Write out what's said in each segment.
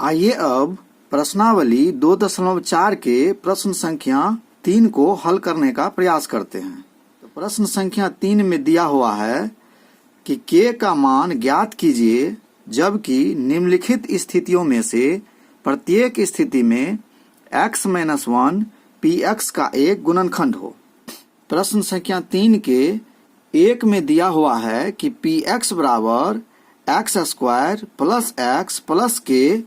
आइए अब प्रश्नावली 2.4 के प्रश्न संख्या 3 को हल करने का प्रयास करते हैं। तो प्रश्न संख्या 3 में दिया हुआ है कि k का मान ज्ञात कीजिए जबकि निम्नलिखित स्थितियों में से प्रत्येक स्थिति में x-1 px का एक गुणनखंड हो। प्रश्न संख्या 3 के 1 में दिया हुआ है कि px बराबर x² plus x plus k,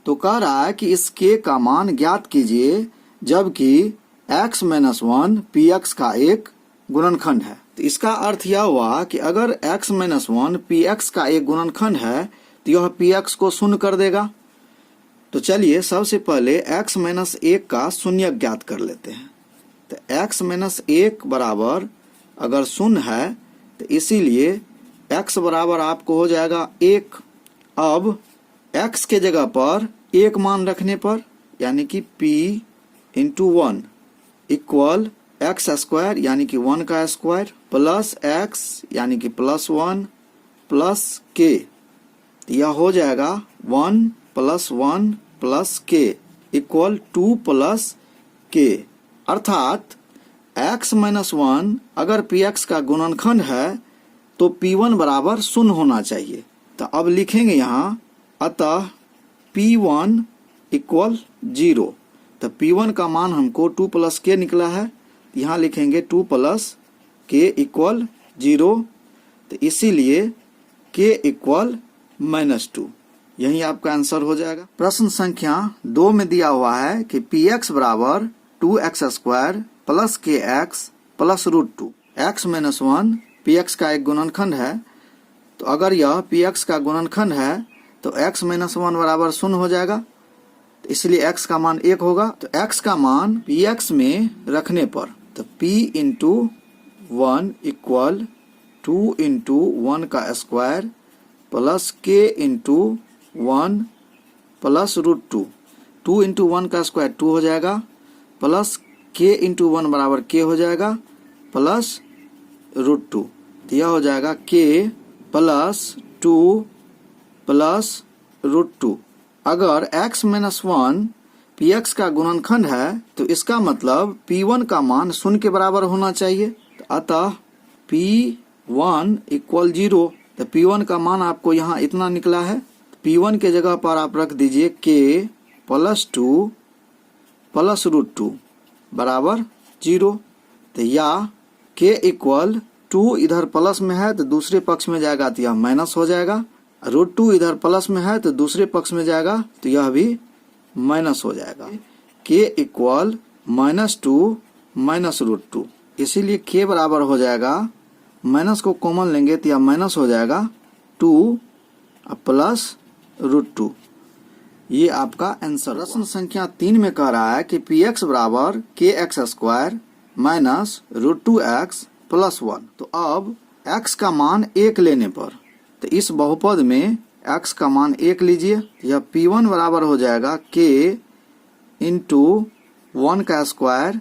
तो कह रहा है कि इस k का मान ज्ञात कीजिए जबकि x-1 px का एक गुणनखंड है। तो इसका अर्थ यह हुआ कि अगर x-1 px का एक गुणनखंड है तो यह px को शून्य कर देगा। तो चलिए सबसे पहले x-1 का शून्य ज्ञात कर लेते हैं। तो x-1 बराबर अगर शून्य है तो इसीलिए x बराबर आपको हो जाएगा 1। अब x के जगह पर 1 मान रखने पर यानी कि p इंटू 1 इक्वल x² यानी कि 1 का स्क्वायर प्लस x यानी कि प्लस 1 प्लस k, यह हो जाएगा 1 plus 1 plus k equal 2 plus k। अर्थात x-1 अगर px का गुणनखंड है तो p1 बराबर 0 होना चाहिए। तो अब लिखेंगे यहाँ अतः p1 इक्वल 0। तो p1 का मान हमको 2 प्लस k निकला है, यहाँ लिखेंगे 2 प्लस k इक्वल 0। तो इसीलिए k इक्वल -2, यही आपका आंसर हो जाएगा। प्रश्न संख्या 2 में दिया हुआ है कि px बराबर 2x² plus kx plus √2। x-1 px का एक गुणनखंड है, तो अगर यह px का गुणनखंड है तो x-1 बराबर 0 हो जाएगा। तो इसलिए x का मान 1 होगा। तो x का मान px में रखने पर तो p इंटू 1 इक्वल 2 इंटू 1 का square plus k into 1 plus √2। 2 into 1 का स्क्वायर 2 हो जाएगा प्लस k इंटू 1 बराबर k हो जाएगा प्लस √2। तो यह हो जाएगा k प्लस 2 प्लस √2। अगर x-1 px का गुणनखंड है तो इसका मतलब p1 का मान 0 के बराबर होना चाहिए। तो अतः p1 इक्वल 0। तो p1 का मान आपको यहाँ इतना निकला है। p1 के जगह पर आप रख दीजिए k प्लस 2 प्लस √2 बराबर 0। तो या k इक्वल 2 इधर प्लस में है तो दूसरे पक्ष में जाएगा तो यह माइनस हो जाएगा, √2 इधर प्लस में है तो दूसरे पक्ष में जाएगा तो यह भी माइनस हो जाएगा। k इक्वल -2 माइनस √2, इसीलिए k बराबर हो जाएगा, माइनस को कॉमन लेंगे तो यह माइनस हो जाएगा 2 प्लस √2। ये आपका आंसर। प्रश्न संख्या 3 में कह रहा है कि px बराबर kx² माइनस √2x प्लस 1। तो अब x का मान 1 लेने पर तो इस बहुपद में x का मान 1 लीजिए। यह p1 बराबर हो जाएगा k इंटू 1 का स्क्वायर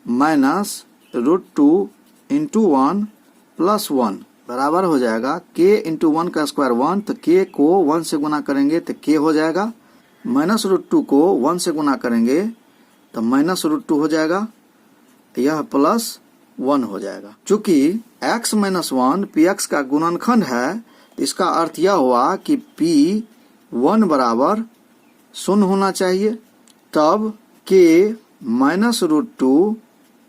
माइनस √2 इंटू 1 प्लस 1 बराबर हो जाएगा k इंटू 1 का स्क्वायर 1। तो k को 1 से गुना करेंगे तो k हो जाएगा, माइनस √2 को 1 से गुना करेंगे तो माइनस √2 हो जाएगा, यह प्लस 1 हो जाएगा। चूंकि x-1 px का गुणनखंड है इसका अर्थ यह हुआ कि p1 बराबर 0 होना चाहिए। तब k माइनस √2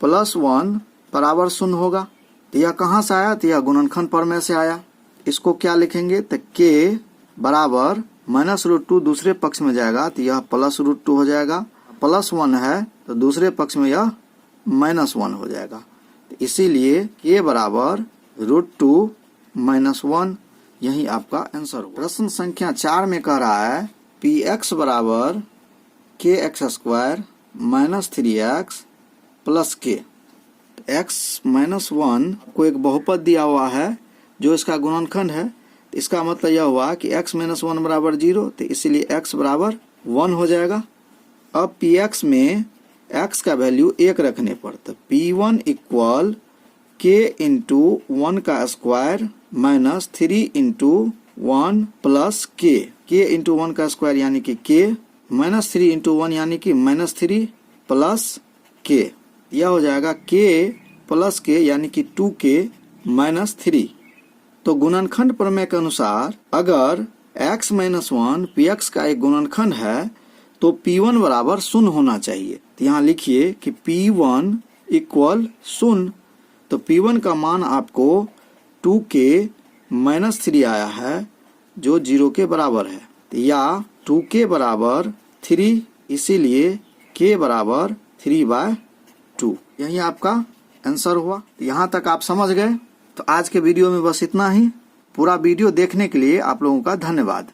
प्लस 1 बराबर 0 होगा। तो यह कहाँ से आया? तो यह गुणनखंड प्रमेय से आया। इसको क्या लिखेंगे? तो k बराबर माइनस √2 दूसरे पक्ष में जाएगा तो यह प्लस √2 हो जाएगा, प्लस 1 है तो दूसरे पक्ष में यह -1 हो जाएगा। तो इसीलिए k बराबर √2 -1, यही आपका आंसर होगा। प्रश्न संख्या 4 में कह रहा है px बराबर kx² minus 3x plus k। x-1 को एक बहुपद दिया हुआ है जो इसका गुणनखंड है। इसका मतलब यह हुआ कि x-1 बराबर 0, तो इसीलिए x बराबर 1 हो जाएगा। अब px में x का वैल्यू 1 रखने पर तो p1 इक्वल k इंटू 1 का square minus 3 into 1 plus k। k into 1 का स्क्वायर यानी कि k, -3 इंटू 1 यानी कि -3 प्लस k, यह हो जाएगा k प्लस k यानी कि 2k -3। तो गुणनखंड प्रमेय के अनुसार अगर x - 1 px का एक गुणनखंड है तो p1 बराबर 0 होना चाहिए। तो यहाँ लिखिए कि p1 इक्वल 0। तो p1 का मान आपको 2k -3 आया है जो 0 के बराबर है, या 2k बराबर 3, इसीलिए k बराबर 3/2। यही आपका आंसर हुआ। यहाँ तक आप समझ गए। तो आज के वीडियो में बस इतना ही। पूरा वीडियो देखने के लिए आप लोगों का धन्यवाद।